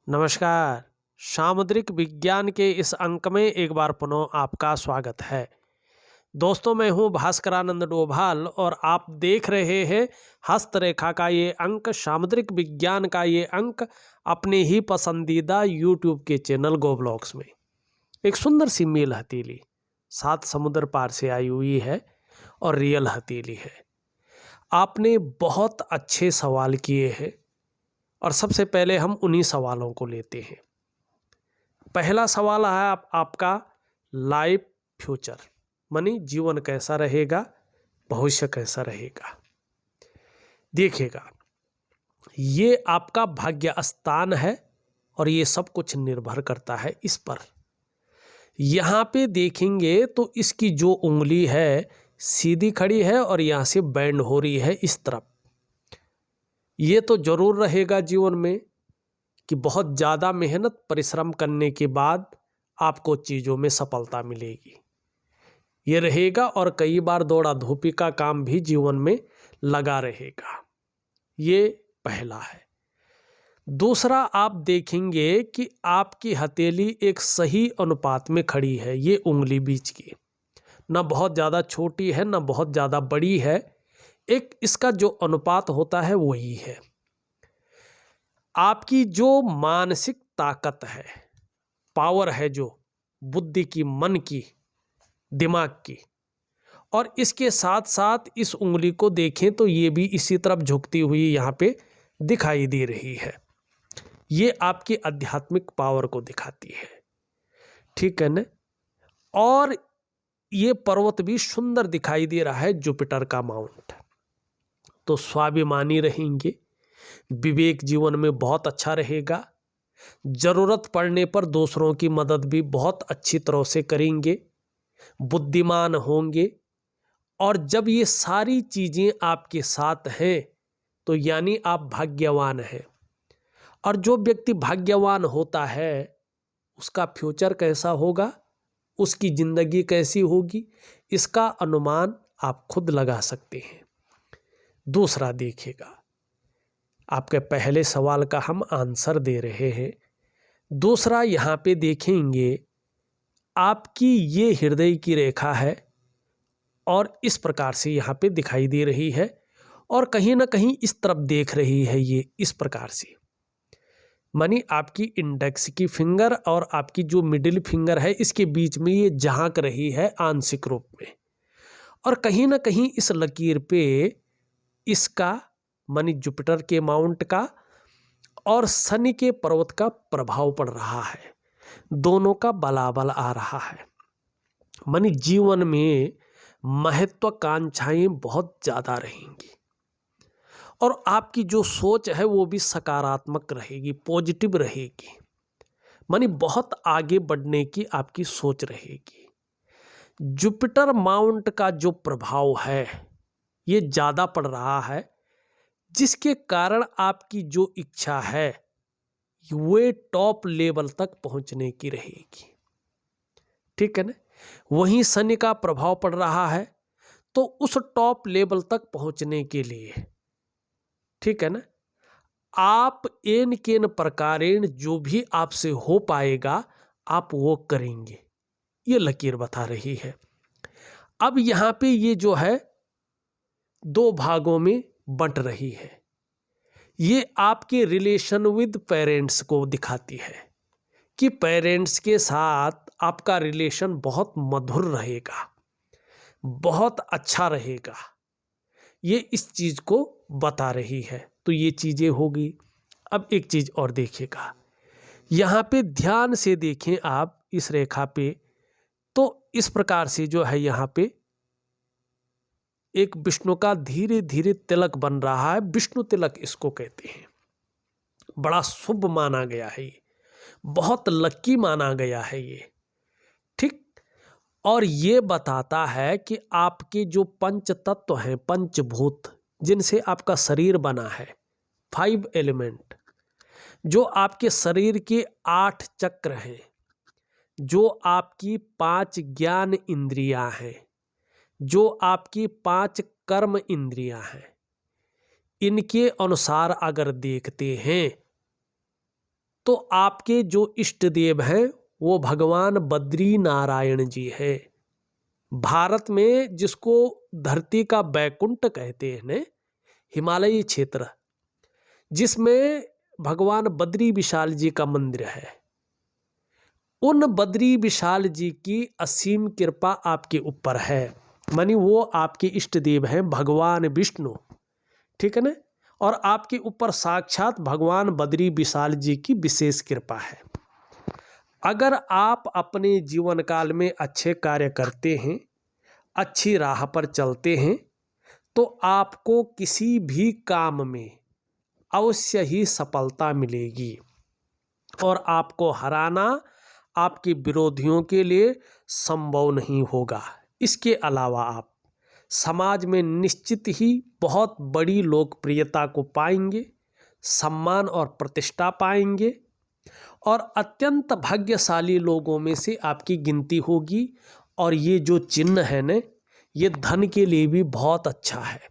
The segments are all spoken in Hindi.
नमस्कार। सामुद्रिक विज्ञान के इस अंक में एक बार पुनः आपका स्वागत है। दोस्तों, मैं हूं भास्करानंद डोभाल और आप देख रहे हैं हस्तरेखा का ये अंक, सामुद्रिक विज्ञान का ये अंक अपने ही पसंदीदा यूट्यूब के चैनल गो ब्लॉग्स में। एक सुंदर सी मेल हथेली 7 समुद्र पार से आई हुई है और रियल हथेली है। आपने बहुत अच्छे सवाल किए हैं और सबसे पहले हम उन्हीं सवालों को लेते हैं। पहला सवाल है आपका लाइफ फ्यूचर, मानी जीवन कैसा रहेगा, भविष्य कैसा रहेगा। देखिएगा, ये आपका भाग्य स्थान है और ये सब कुछ निर्भर करता है इस पर। यहाँ पे देखेंगे तो इसकी जो उंगली है सीधी खड़ी है और यहाँ से बैंड हो रही है इस तरफ। ये तो जरूर रहेगा जीवन में कि बहुत ज़्यादा मेहनत परिश्रम करने के बाद आपको चीज़ों में सफलता मिलेगी, ये रहेगा। और कई बार दौड़ा धूपी का काम भी जीवन में लगा रहेगा, ये पहला है। दूसरा, आप देखेंगे कि आपकी हथेली एक सही अनुपात में खड़ी है, ये उंगली बीच की, ना बहुत ज़्यादा छोटी है ना बहुत ज़्यादा बड़ी है। एक इसका जो अनुपात होता है वही है। आपकी जो मानसिक ताकत है, पावर है, जो बुद्धि की, मन की, दिमाग की, और इसके साथ साथ इस उंगली को देखें तो ये भी इसी तरफ झुकती हुई यहाँ पे दिखाई दे रही है। ये आपकी आध्यात्मिक पावर को दिखाती है, ठीक है ना। और ये पर्वत भी सुंदर दिखाई दे रहा है, जुपिटर का माउंट। तो स्वाभिमानी रहेंगे, विवेक जीवन में बहुत अच्छा रहेगा, जरूरत पड़ने पर दूसरों की मदद भी बहुत अच्छी तरह से करेंगे, बुद्धिमान होंगे। और जब ये सारी चीजें आपके साथ हैं तो यानी आप भाग्यवान हैं। और जो व्यक्ति भाग्यवान होता है उसका फ्यूचर कैसा होगा, उसकी जिंदगी कैसी होगी, इसका अनुमान आप खुद लगा सकते हैं। दूसरा देखिएगा, आपके पहले सवाल का हम आंसर दे रहे हैं। दूसरा, यहाँ पे देखेंगे आपकी ये हृदय की रेखा है और इस प्रकार से यहाँ पे दिखाई दे रही है और कहीं ना कहीं इस तरफ देख रही है, ये इस प्रकार से, मानी आपकी इंडेक्स की फिंगर और आपकी जो मिडिल फिंगर है इसके बीच में ये झांक रही है आंशिक रूप में। और कहीं ना कहीं इस लकीर पे इसका, मानी जुपिटर के माउंट का और शनि के पर्वत का प्रभाव पड़ रहा है, दोनों का बलाबल आ रहा है। मानी जीवन में महत्वाकांक्षाएं बहुत ज्यादा रहेंगी और आपकी जो सोच है वो भी सकारात्मक रहेगी, पॉजिटिव रहेगी। मानी बहुत आगे बढ़ने की आपकी सोच रहेगी। जुपिटर माउंट का जो प्रभाव है ये ज्यादा पड़ रहा है, जिसके कारण आपकी जो इच्छा है वे टॉप लेवल तक पहुंचने की रहेगी, ठीक है ना। वहीं शनि का प्रभाव पड़ रहा है तो उस टॉप लेवल तक पहुंचने के लिए, ठीक है ना, आप एन केन प्रकारेण जो भी आपसे हो पाएगा आप वो करेंगे, ये लकीर बता रही है। अब यहां पे ये जो है दो भागों में बंट रही है। ये आपके रिलेशन विद पेरेंट्स को दिखाती है कि पेरेंट्स के साथ आपका रिलेशन बहुत मधुर रहेगा, बहुत अच्छा रहेगा, ये इस चीज को बता रही है। तो ये चीजें होगी। अब एक चीज और देखिएगा, यहां पे ध्यान से देखें आप इस रेखा पे, तो इस प्रकार से जो है यहां पे एक विष्णु का धीरे धीरे तिलक बन रहा है, विष्णु तिलक इसको कहते हैं। बड़ा शुभ माना गया है ये, बहुत लकी माना गया है ये, ठीक। और ये बताता है कि आपके जो पंच तत्व हैं, पंचभूत, जिनसे आपका शरीर बना है, 5 एलिमेंट, जो आपके शरीर के 8 चक्र हैं, जो आपकी 5 ज्ञान इंद्रियां हैं, जो आपकी 5 कर्म इंद्रियां हैं, इनके अनुसार अगर देखते हैं तो आपके जो इष्ट देव हैं वो भगवान बद्री नारायण जी हैं। भारत में जिसको धरती का बैकुंठ कहते हैं ने, हिमालयी क्षेत्र जिसमें भगवान बद्री विशाल जी का मंदिर है, उन बद्री विशाल जी की असीम कृपा आपके ऊपर है। मानी वो आपके इष्ट देव हैं भगवान विष्णु, ठीक है ना। और आपके ऊपर साक्षात भगवान बद्री विशाल जी की विशेष कृपा है। अगर आप अपने जीवन काल में अच्छे कार्य करते हैं, अच्छी राह पर चलते हैं, तो आपको किसी भी काम में अवश्य ही सफलता मिलेगी और आपको हराना आपके विरोधियों के लिए संभव नहीं होगा। इसके अलावा आप समाज में निश्चित ही बहुत बड़ी लोकप्रियता को पाएंगे, सम्मान और प्रतिष्ठा पाएंगे और अत्यंत भाग्यशाली लोगों में से आपकी गिनती होगी। और ये जो चिन्ह है न, ये धन के लिए भी बहुत अच्छा है।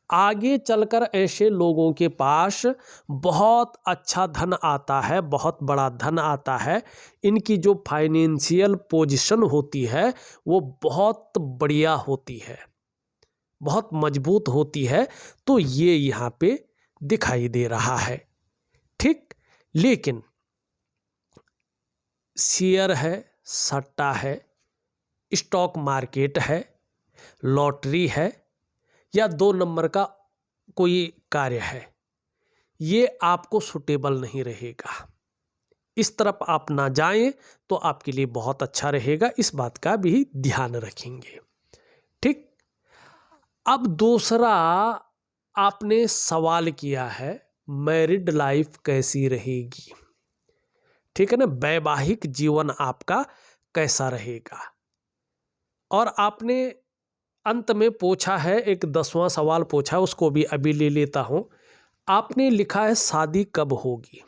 आगे चलकर ऐसे लोगों के पास बहुत अच्छा धन आता है, बहुत बड़ा धन आता है। इनकी जो फाइनेंशियल पोजीशन होती है वो बहुत बढ़िया होती है, बहुत मजबूत होती है। तो ये यहाँ पे दिखाई दे रहा है, ठीक। लेकिन शेयर है, सट्टा है, स्टॉक मार्केट है, लॉटरी है या 2 नंबर का कोई कार्य है, ये आपको सुटेबल नहीं रहेगा। इस तरफ आप ना जाएं तो आपके लिए बहुत अच्छा रहेगा। इस बात का भी ध्यान रखेंगे, ठीक। अब दूसरा आपने सवाल किया है, मैरिड लाइफ कैसी रहेगी, ठीक है ना, वैवाहिक जीवन आपका कैसा रहेगा। और आपने अंत में पूछा है, एक 10वां सवाल पूछा, उसको भी अभी ले लेता हूं। आपने लिखा है शादी कब होगी।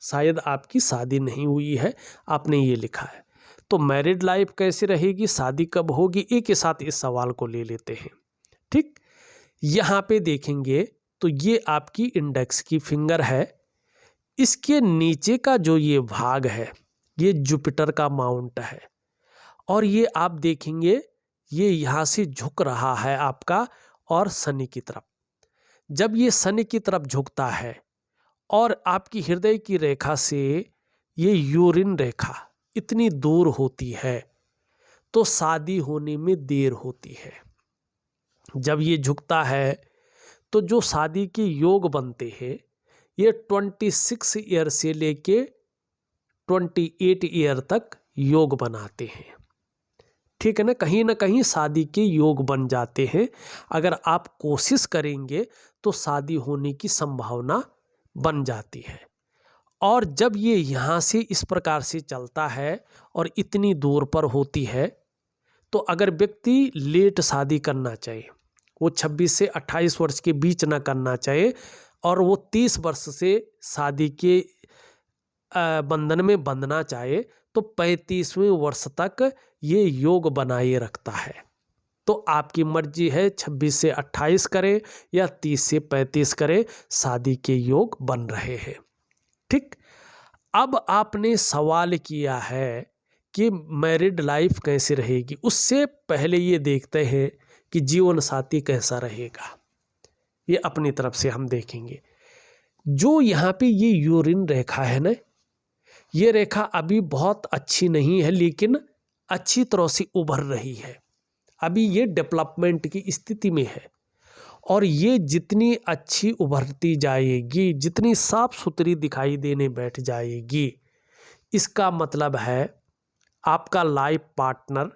शायद आपकी शादी नहीं हुई है, आपने ये लिखा है। तो मैरिड लाइफ कैसी रहेगी, शादी कब होगी, एक के साथ इस सवाल को ले लेते हैं, ठीक। यहाँ पे देखेंगे तो ये आपकी इंडेक्स की फिंगर है। इसके नीचे का जो ये भाग है ये जुपिटर का माउंट है। और ये आप देखेंगे ये यहाँ से झुक रहा है आपका और शनि की तरफ। जब ये शनि की तरफ झुकता है और आपकी हृदय की रेखा से ये यूरिन रेखा इतनी दूर होती है तो शादी होने में देर होती है। जब ये झुकता है तो जो शादी के योग बनते हैं ये 26 ईयर से लेके 28 ईयर तक योग बनाते हैं, ठीक है ना कहीं शादी के योग बन जाते हैं। अगर आप कोशिश करेंगे तो शादी होने की संभावना बन जाती है। और जब ये यहाँ से इस प्रकार से चलता है और इतनी दूर पर होती है तो अगर व्यक्ति लेट शादी करना चाहिए, वो 26 से 28 वर्ष के बीच ना करना चाहिए और वो 30 वर्ष से शादी के बंधन में बंधना चाहे तो 35वें वर्ष तक ये योग बनाए रखता है। तो आपकी मर्जी है 26 से 28 करें या 30 से 35 करें, शादी के योग बन रहे हैं, ठीक। अब आपने सवाल किया है कि मैरिड लाइफ कैसी रहेगी। उससे पहले ये देखते हैं कि जीवन साथी कैसा रहेगा। ये अपनी तरफ से हम देखेंगे। जो यहाँ पे ये यूरिन रेखा है ना, ये रेखा अभी बहुत अच्छी नहीं है लेकिन अच्छी तरह से उभर रही है। अभी ये डेवलपमेंट की स्थिति में है और ये जितनी अच्छी उभरती जाएगी, जितनी साफ सुथरी दिखाई देने बैठ जाएगी, इसका मतलब है आपका लाइफ पार्टनर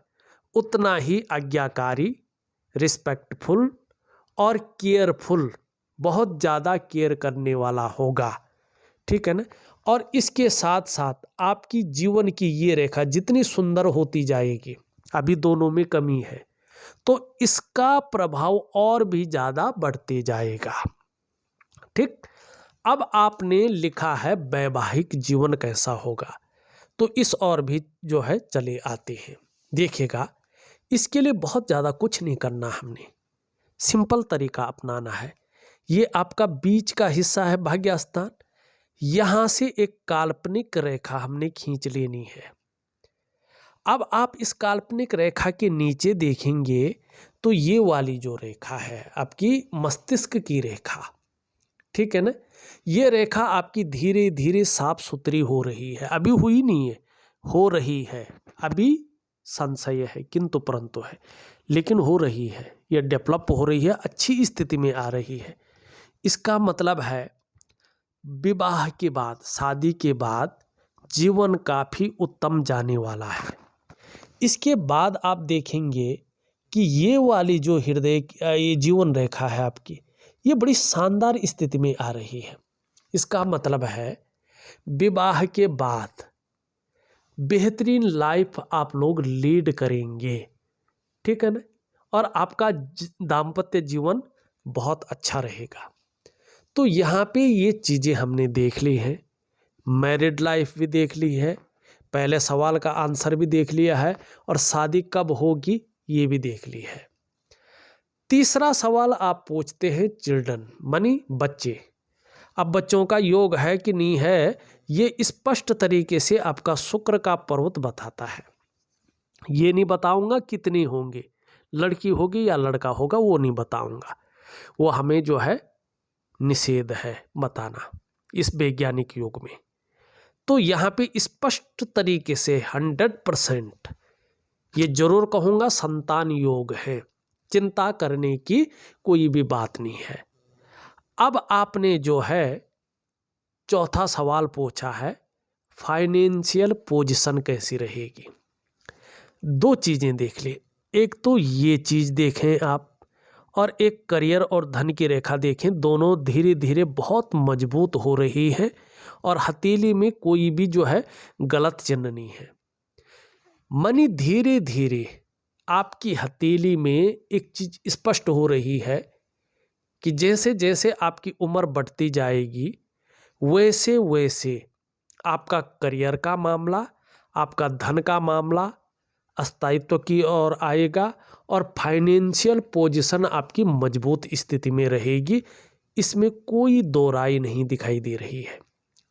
उतना ही आज्ञाकारी, रिस्पेक्टफुल और केयरफुल, बहुत ज़्यादा केयर करने वाला होगा, ठीक है ना। और इसके साथ साथ आपकी जीवन की ये रेखा जितनी सुंदर होती जाएगी, अभी दोनों में कमी है, तो इसका प्रभाव और भी ज़्यादा बढ़ते जाएगा, ठीक। अब आपने लिखा है वैवाहिक जीवन कैसा होगा, तो इस और भी जो है चले आते हैं। देखिएगा, इसके लिए बहुत ज़्यादा कुछ नहीं करना, हमने सिंपल तरीका अपनाना है। ये आपका बीच का हिस्सा है भाग्य स्थान, यहां से एक काल्पनिक रेखा हमने खींच लेनी है। अब आप इस काल्पनिक रेखा के नीचे देखेंगे तो ये वाली जो रेखा है आपकी मस्तिष्क की रेखा, ठीक है ना। ये रेखा आपकी धीरे धीरे साफ सुथरी हो रही है, अभी हुई नहीं है, हो रही है, अभी संशय है किंतु परंतु है, लेकिन हो रही है, ये डेवलप हो रही है, अच्छी स्थिति में आ रही है। इसका मतलब है विवाह के बाद, शादी के बाद जीवन काफी उत्तम जाने वाला है। इसके बाद आप देखेंगे कि ये वाली जो हृदय ये जीवन रेखा है आपकी, ये बड़ी शानदार स्थिति में आ रही है। इसका मतलब है विवाह के बाद बेहतरीन लाइफ आप लोग लीड करेंगे, ठीक है ना, और आपका दाम्पत्य जीवन बहुत अच्छा रहेगा। तो यहाँ पे ये चीज़ें हमने देख ली हैं, मैरिड लाइफ भी देख ली है, पहले सवाल का आंसर भी देख लिया है, और शादी कब होगी ये भी देख ली है। तीसरा सवाल आप पूछते हैं चिल्ड्रन मानी बच्चे। अब बच्चों का योग है कि नहीं है ये स्पष्ट तरीके से आपका शुक्र का पर्वत बताता है। ये नहीं बताऊंगा कितने होंगे, लड़की होगी या लड़का होगा वो नहीं बताऊंगा, वो हमें जो है निषेध है बताना इस वैज्ञानिक युग में। तो यहाँ पे स्पष्ट तरीके से 100% ये जरूर कहूँगा संतान योग है, चिंता करने की कोई भी बात नहीं है। अब आपने जो है चौथा सवाल पूछा है फाइनेंशियल पोजीशन कैसी रहेगी। दो चीज़ें देख ले, एक तो ये चीज़ देखें आप, और एक करियर और धन की रेखा देखें, दोनों धीरे धीरे बहुत मजबूत हो रही है और हथेली में कोई भी जो है गलत चिन्ह नहीं है। मनी धीरे धीरे आपकी हथेली में एक चीज स्पष्ट हो रही है कि जैसे जैसे आपकी उम्र बढ़ती जाएगी वैसे वैसे आपका करियर का मामला, आपका धन का मामला स्थायित्व की ओर आएगा और फाइनेंशियल पोजीशन आपकी मजबूत स्थिति में रहेगी, इसमें कोई दो राय नहीं दिखाई दे रही है।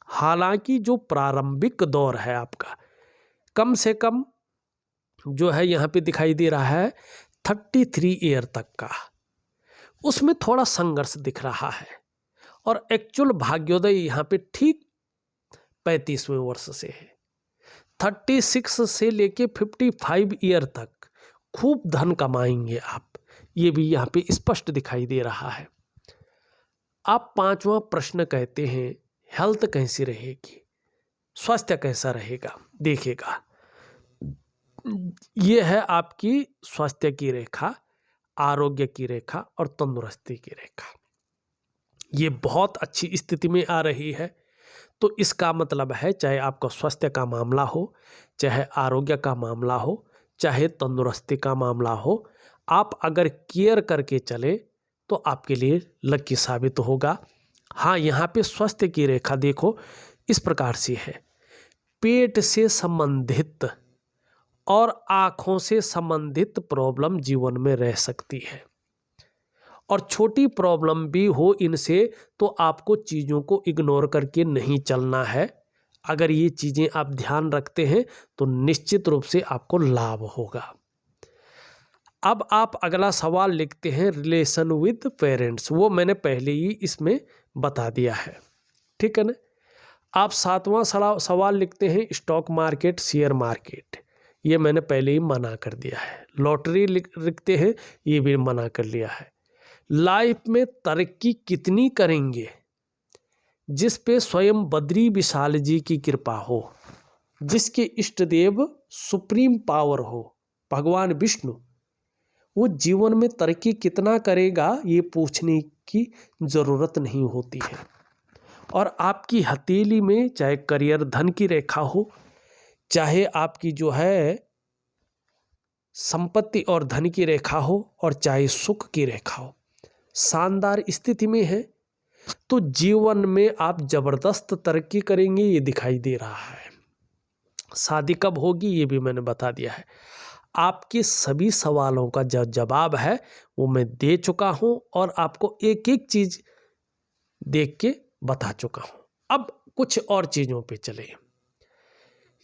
हालांकि जो प्रारंभिक दौर है आपका कम से कम जो है यहाँ पे दिखाई दे रहा है 33 ईयर तक का, उसमें थोड़ा संघर्ष दिख रहा है, और एक्चुअल भाग्योदय यहाँ पे ठीक 35वें वर्ष से है। 36 से लेके 55 ईयर तक खूब धन कमाएंगे आप, ये भी यहाँ पे स्पष्ट दिखाई दे रहा है। आप पांचवा प्रश्न कहते हैं हेल्थ कैसी रहेगी, स्वास्थ्य कैसा रहेगा। देखिएगा ये है आपकी स्वास्थ्य की रेखा, आरोग्य की रेखा और तंदुरुस्ती की रेखा, ये बहुत अच्छी स्थिति में आ रही है। तो इसका मतलब है चाहे आपका स्वास्थ्य का मामला हो, चाहे आरोग्य का मामला हो, चाहे तंदुरुस्ती का मामला हो, आप अगर केयर करके चले तो आपके लिए लकी साबित होगा। हाँ, यहाँ पे स्वास्थ्य की रेखा देखो इस प्रकार से है, पेट से संबंधित और आँखों से संबंधित प्रॉब्लम जीवन में रह सकती है, और छोटी प्रॉब्लम भी हो इनसे तो आपको चीज़ों को इग्नोर करके नहीं चलना है। अगर ये चीज़ें आप ध्यान रखते हैं तो निश्चित रूप से आपको लाभ होगा। अब आप अगला सवाल लिखते हैं रिलेशन विद पेरेंट्स, वो मैंने पहले ही इसमें बता दिया है, ठीक है ना। आप सातवां सवाल लिखते हैं स्टॉक मार्केट शेयर मार्केट, ये मैंने पहले ही मना कर दिया है। लॉटरी लिखते हैं, ये भी मना कर लिया है। लाइफ में तरक्की कितनी करेंगे, जिस पे स्वयं बद्री विशाल जी की कृपा हो, जिसके इष्ट देव सुप्रीम पावर हो भगवान विष्णु, वो जीवन में तरक्की कितना करेगा ये पूछने की जरूरत नहीं होती है। और आपकी हथेली में चाहे करियर धन की रेखा हो, चाहे आपकी जो है संपत्ति और धन की रेखा हो, और चाहे सुख की रेखा हो, शानदार स्थिति में है, तो जीवन में आप जबरदस्त तरक्की करेंगे ये दिखाई दे रहा है। शादी कब होगी ये भी मैंने बता दिया है। आपके सभी सवालों का जो जवाब है वो मैं दे चुका हूं और आपको एक एक चीज देख के बता चुका हूं। अब कुछ और चीज़ों पे चले।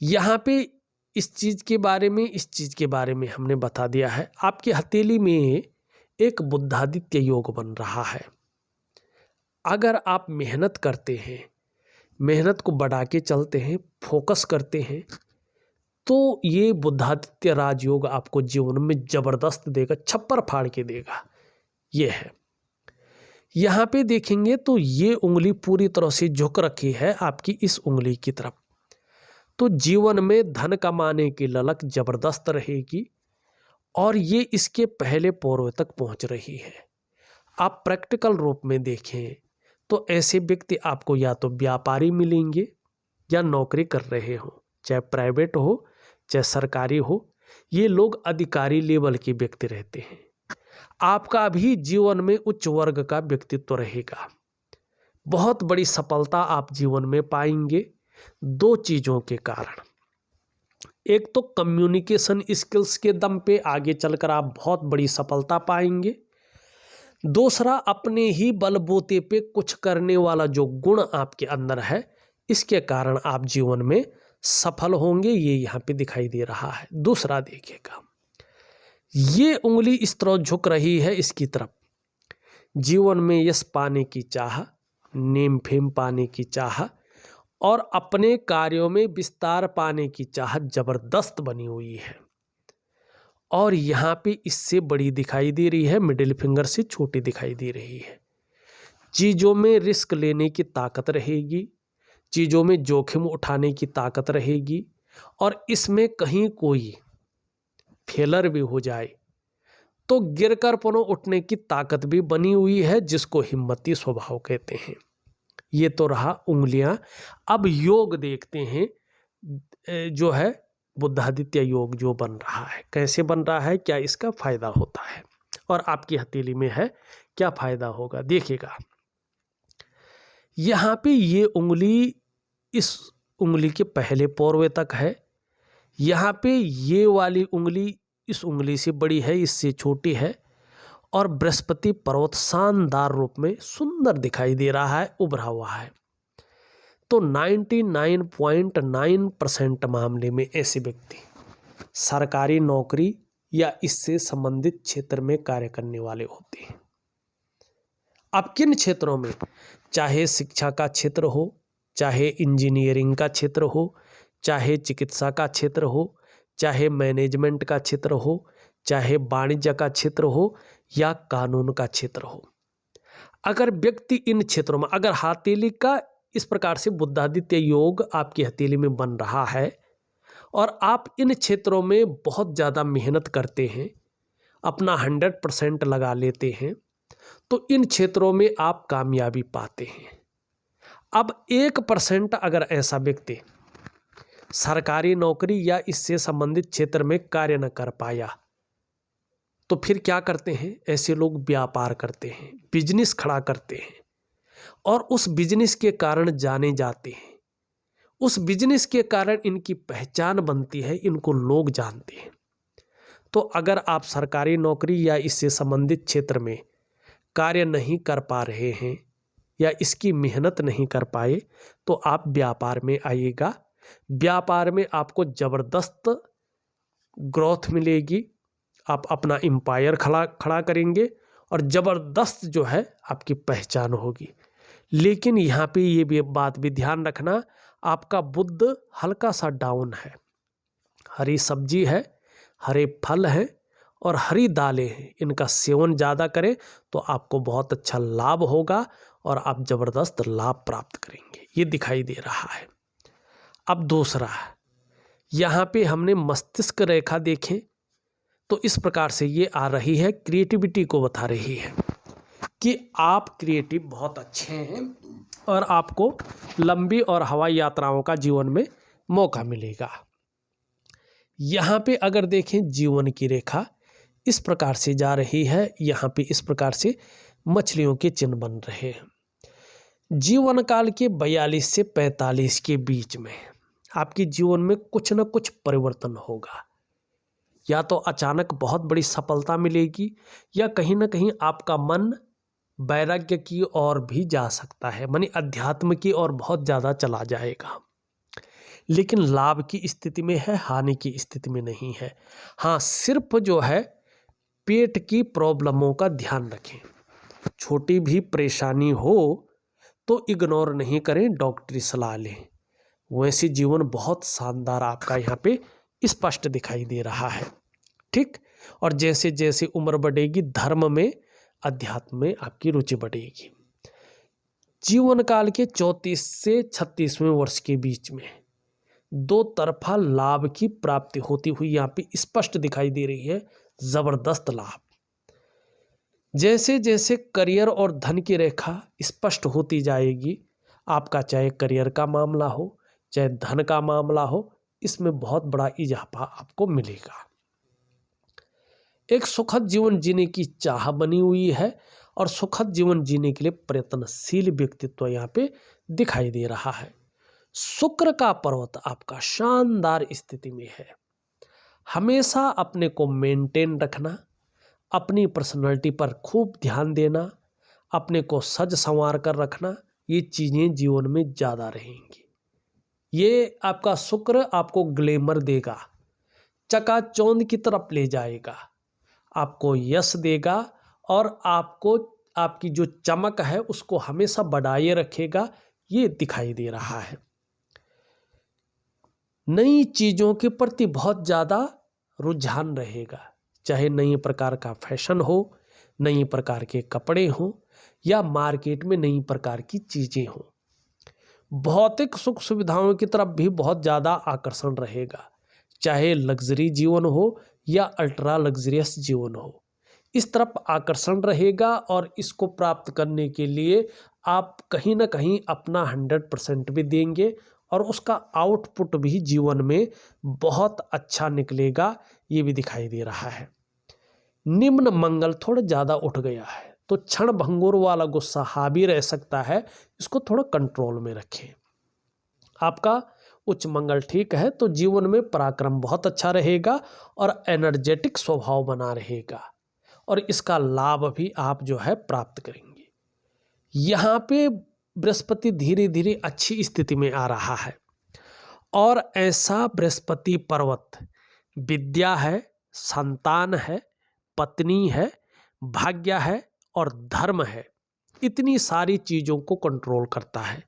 यहाँ पे इस चीज़ के बारे में, इस चीज़ के बारे में हमने बता दिया है। आपकी हथेली में एक बुद्धादित्य योग बन रहा है। अगर आप मेहनत करते हैं, मेहनत को बढ़ा के चलते हैं, फोकस करते हैं, तो ये बुद्धादित्य राजयोग आपको जीवन में जबरदस्त देगा, छप्पर फाड़ के देगा। ये है। यहाँ पे देखेंगे तो ये उंगली पूरी तरह से झुक रखी है आपकी इस उंगली की तरफ। तो जीवन में धन कमाने की ललक जबरदस्त रहेगी और ये इसके पहले पौरों तक पहुंच रही है। आप प्रैक्टिकल रूप में देखें तो ऐसे व्यक्ति आपको या तो व्यापारी मिलेंगे या नौकरी कर रहे हो, चाहे प्राइवेट हो चाहे सरकारी हो। ये लोग अधिकारी लेवल के व्यक्ति रहते हैं। आपका भी जीवन में उच्च वर्ग का व्यक्तित्व रहेगा। बहुत बड़ी सफलता आप जीवन में पाएंगे दो चीज़ों के कारण। एक तो कम्युनिकेशन स्किल्स के दम पे आगे चलकर आप बहुत बड़ी सफलता पाएंगे। दूसरा, अपने ही बलबूते पे कुछ करने वाला जो गुण आपके अंदर है, इसके कारण आप जीवन में सफल होंगे। ये यहाँ पे दिखाई दे रहा है। दूसरा देखिएगा, ये उंगली इस तरह झुक रही है इसकी तरफ। जीवन में यश पाने की चाह, नेम फेम पाने की चाह और अपने कार्यों में विस्तार पाने की चाह जबरदस्त बनी हुई है। और यहाँ पे इससे बड़ी दिखाई दे रही है, मिडिल फिंगर से छोटी दिखाई दे रही है। चीज़ों में रिस्क लेने की ताकत रहेगी, चीज़ों में जोखिम उठाने की ताकत रहेगी और इसमें कहीं कोई फेलर भी हो जाए तो गिरकर पुनः उठने की ताकत भी बनी हुई है, जिसको हिम्मती स्वभाव कहते हैं। ये तो रहा उंगलियां। अब योग देखते हैं, जो है बुद्धादित्य योग जो बन रहा है, कैसे बन रहा है, क्या इसका फायदा होता है और आपकी हथेली में है क्या फायदा होगा। देखिएगा, यहाँ पे ये उंगली इस उंगली के पहले पौरवे तक है। यहाँ पे ये वाली उंगली इस उंगली से बड़ी है, इससे छोटी है और बृहस्पति पर्वत शानदार रूप में सुंदर दिखाई दे रहा है, उभरा हुआ है। तो 99.9% मामले में ऐसे व्यक्ति सरकारी नौकरी या इससे संबंधित क्षेत्र में कार्य करने वाले होते हैं। अब किन क्षेत्रों में, चाहे शिक्षा का क्षेत्र हो, चाहे इंजीनियरिंग का क्षेत्र हो, चाहे चिकित्सा का क्षेत्र हो, चाहे मैनेजमेंट का क्षेत्र हो, चाहे वाणिज्य का क्षेत्र हो या कानून का क्षेत्र हो, अगर व्यक्ति इन क्षेत्रों में, अगर हथेली का इस प्रकार से बुद्धादित्य योग आपकी हथेली में बन रहा है और आप इन क्षेत्रों में बहुत ज़्यादा मेहनत करते हैं, अपना 100% लगा लेते हैं, तो इन क्षेत्रों में आप कामयाबी पाते हैं। अब 1% अगर ऐसा व्यक्ति सरकारी नौकरी या इससे संबंधित क्षेत्र में कार्य न कर पाया, तो फिर क्या करते हैं, ऐसे लोग व्यापार करते हैं, बिजनेस खड़ा करते हैं और उस बिजनेस के कारण जाने जाते हैं। उस बिजनेस के कारण इनकी पहचान बनती है, इनको लोग जानते हैं। तो अगर आप सरकारी नौकरी या इससे संबंधित क्षेत्र में कार्य नहीं कर पा रहे हैं या इसकी मेहनत नहीं कर पाए, तो आप व्यापार में आइएगा। व्यापार में आपको जबरदस्त ग्रोथ मिलेगी, आप अपना एम्पायर खड़ा करेंगे और ज़बरदस्त जो है आपकी पहचान होगी। लेकिन यहाँ पे ये भी बात भी ध्यान रखना, आपका बुध हल्का सा डाउन है। हरी सब्जी है, हरे फल हैं और हरी दालें हैं, इनका सेवन ज़्यादा करें तो आपको बहुत अच्छा लाभ होगा और आप ज़बरदस्त लाभ प्राप्त करेंगे। ये दिखाई दे रहा है। अब दूसरा, यहाँ पे हमने मस्तिष्क रेखा देखें तो इस प्रकार से ये आ रही है, क्रिएटिविटी को बता रही है कि आप क्रिएटिव बहुत अच्छे हैं और आपको लंबी और हवाई यात्राओं का जीवन में मौका मिलेगा। यहाँ पे अगर देखें, जीवन की रेखा इस प्रकार से जा रही है, यहाँ पे इस प्रकार से मछलियों के चिन्ह बन रहे हैं। जीवन काल के 42 से 45 के बीच में आपके जीवन में कुछ न कुछ परिवर्तन होगा। या तो अचानक बहुत बड़ी सफलता मिलेगी या कहीं ना कहीं आपका मन वैराग्य की ओर भी जा सकता है, मानी अध्यात्म की ओर बहुत ज़्यादा चला जाएगा, लेकिन लाभ की स्थिति में है, हानि की स्थिति में नहीं है। हाँ, सिर्फ जो है पेट की प्रॉब्लमों का ध्यान रखें। छोटी भी परेशानी हो तो इग्नोर नहीं करें, डॉक्टरी सलाह लें। वैसे जीवन बहुत शानदार आपका यहाँ पे स्पष्ट दिखाई दे रहा है। ठीक। और जैसे जैसे उम्र बढ़ेगी, धर्म में, अध्यात्म में आपकी रुचि बढ़ेगी। जीवन काल के 34 से 36वें वर्ष के बीच में दो तरफा लाभ की प्राप्ति होती हुई यहाँ पे स्पष्ट दिखाई दे रही है, जबरदस्त लाभ। जैसे जैसे करियर और धन की रेखा स्पष्ट होती जाएगी, आपका चाहे करियर का मामला हो चाहे धन का मामला हो, इसमें बहुत बड़ा इजाफा आपको मिलेगा। एक सुखद जीवन जीने की चाह बनी हुई है और सुखद जीवन जीने के लिए प्रयत्नशील व्यक्तित्व यहाँ पे दिखाई दे रहा है। शुक्र का पर्वत आपका शानदार स्थिति में है। हमेशा अपने को मेंटेन रखना, अपनी पर्सनालिटी पर खूब ध्यान देना, अपने को सज संवार कर रखना, ये चीज़ें जीवन में ज़्यादा रहेंगी। ये आपका शुक्र आपको ग्लैमर देगा, चकाचौंध की तरफ ले जाएगा, आपको यश देगा और आपको आपकी जो चमक है उसको हमेशा बढ़ाए रखेगा, ये दिखाई दे रहा है। नई चीज़ों के प्रति बहुत ज़्यादा रुझान रहेगा, चाहे नई प्रकार का फैशन हो, नई प्रकार के कपड़े हो या मार्केट में नई प्रकार की चीज़ें हो। भौतिक सुख सुविधाओं की तरफ भी बहुत ज़्यादा आकर्षण रहेगा, चाहे लग्जरी जीवन हो या अल्ट्रा लग्जरियस जीवन हो, इस तरफ आकर्षण रहेगा और इसको प्राप्त करने के लिए आप कहीं ना कहीं अपना 100% भी देंगे और उसका आउटपुट भी जीवन में बहुत अच्छा निकलेगा, ये भी दिखाई दे रहा है। निम्न मंगल थोड़ा ज़्यादा उठ गया है तो क्षण भंगुर वाला गुस्सा हावी रह सकता है, इसको थोड़ा कंट्रोल में रखें। आपका उच्च मंगल ठीक है तो जीवन में पराक्रम बहुत अच्छा रहेगा और एनर्जेटिक स्वभाव बना रहेगा और इसका लाभ भी आप जो है प्राप्त करेंगे। यहाँ पे बृहस्पति धीरे धीरे अच्छी स्थिति में आ रहा है और ऐसा बृहस्पति पर्वत विद्या है, संतान है, पत्नी है, भाग्य है और धर्म है, इतनी सारी चीज़ों को कंट्रोल करता है।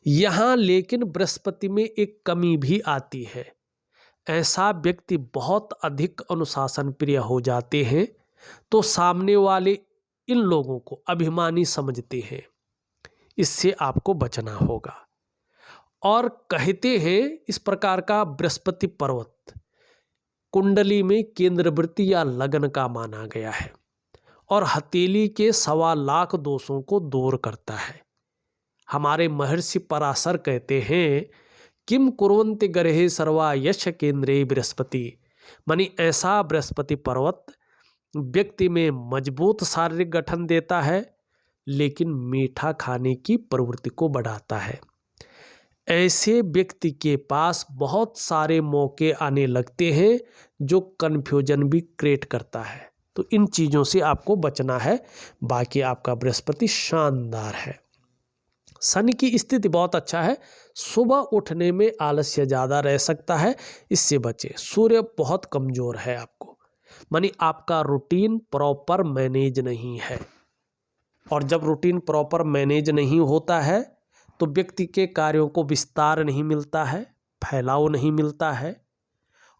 यहाँ लेकिन बृहस्पति में एक कमी भी आती है। ऐसा व्यक्ति बहुत अधिक अनुशासन प्रिय हो जाते हैं तो सामने वाले इन लोगों को अभिमानी समझते हैं, इससे आपको बचना होगा। और कहते हैं इस प्रकार का बृहस्पति पर्वत कुंडली में केंद्रवृत्ति या लग्न का माना गया है और हथेली के 1.25 लाख दोषों को दूर करता है। हमारे महर्षि पराशर कहते हैं किम कुर्वन्ति गर्हे सर्वा यश केंद्रे बृहस्पति, मानी ऐसा बृहस्पति पर्वत व्यक्ति में मजबूत शारीरिक गठन देता है लेकिन मीठा खाने की प्रवृत्ति को बढ़ाता है। ऐसे व्यक्ति के पास बहुत सारे मौके आने लगते हैं जो कन्फ्यूजन भी क्रिएट करता है, तो इन चीज़ों से आपको बचना है। बाकी आपका बृहस्पति शानदार है। शनि की स्थिति बहुत अच्छा है, सुबह उठने में आलस्य ज़्यादा रह सकता है, इससे बचें। सूर्य बहुत कमज़ोर है आपको, मानी आपका रूटीन प्रॉपर मैनेज नहीं है और जब रूटीन प्रॉपर मैनेज नहीं होता है तो व्यक्ति के कार्यों को विस्तार नहीं मिलता है, फैलाव नहीं मिलता है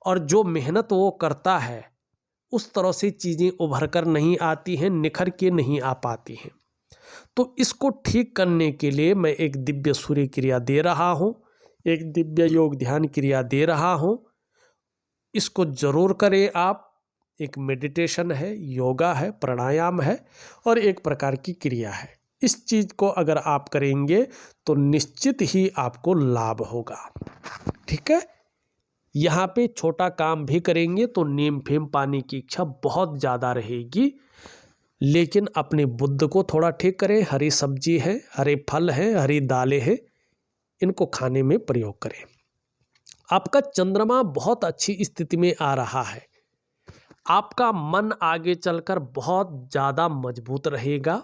और जो मेहनत वो करता है उस तरह से चीज़ें उभर कर नहीं आती हैं, निखर के नहीं आ पाती हैं। तो इसको ठीक करने के लिए मैं एक दिव्य सूर्य क्रिया दे रहा हूँ, एक दिव्य योग ध्यान क्रिया दे रहा हूँ, इसको ज़रूर करें आप। एक मेडिटेशन है, योगा है, प्राणायाम है और एक प्रकार की क्रिया है। इस चीज़ को अगर आप करेंगे तो निश्चित ही आपको लाभ होगा। ठीक है। यहाँ पे छोटा काम भी करेंगे तो नीम फेम पाने की इच्छा बहुत ज़्यादा रहेगी, लेकिन अपने बुद्ध को थोड़ा ठीक करें। हरी सब्जी है, हरे फल हैं, हरी दालें हैं, इनको खाने में प्रयोग करें। आपका चंद्रमा बहुत अच्छी स्थिति में आ रहा है। आपका मन आगे चलकर बहुत ज़्यादा मजबूत रहेगा,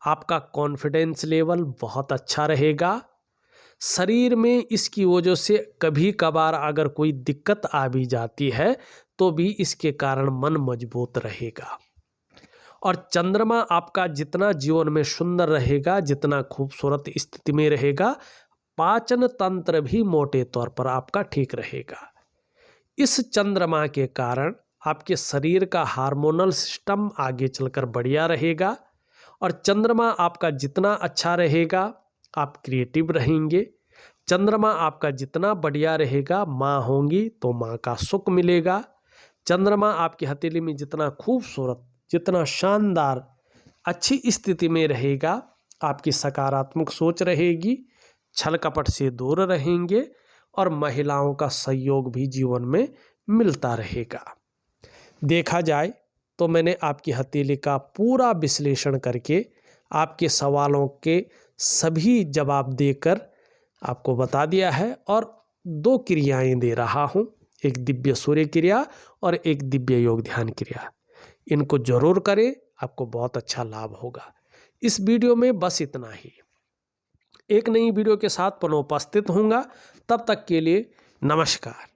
आपका कॉन्फिडेंस लेवल बहुत अच्छा रहेगा। शरीर में इसकी वजह से कभी कभार अगर कोई दिक्कत आ भी जाती है तो भी इसके कारण मन मजबूत रहेगा। और चंद्रमा आपका जितना जीवन में सुंदर रहेगा, जितना खूबसूरत स्थिति में रहेगा, पाचन तंत्र भी मोटे तौर पर आपका ठीक रहेगा। इस चंद्रमा के कारण आपके शरीर का हार्मोनल सिस्टम आगे चलकर बढ़िया रहेगा। और चंद्रमा आपका जितना अच्छा रहेगा आप क्रिएटिव रहेंगे। चंद्रमा आपका जितना बढ़िया रहेगा, माँ होंगी तो माँ का सुख मिलेगा। चंद्रमा आपकी हथेली में जितना खूबसूरत, जितना शानदार अच्छी स्थिति में रहेगा, आपकी सकारात्मक सोच रहेगी, छल कपट से दूर रहेंगे और महिलाओं का सहयोग भी जीवन में मिलता रहेगा। देखा जाए तो मैंने आपकी हथेली का पूरा विश्लेषण करके आपके सवालों के सभी जवाब देकर आपको बता दिया है और 2 क्रियाएं दे रहा हूं, एक दिव्य सूर्य क्रिया और एक दिव्य योग ध्यान क्रिया। इनको जरूर करें, आपको बहुत अच्छा लाभ होगा। इस वीडियो में बस इतना ही। एक नई वीडियो के साथ पुनः उपस्थित होऊंगा, तब तक के लिए नमस्कार।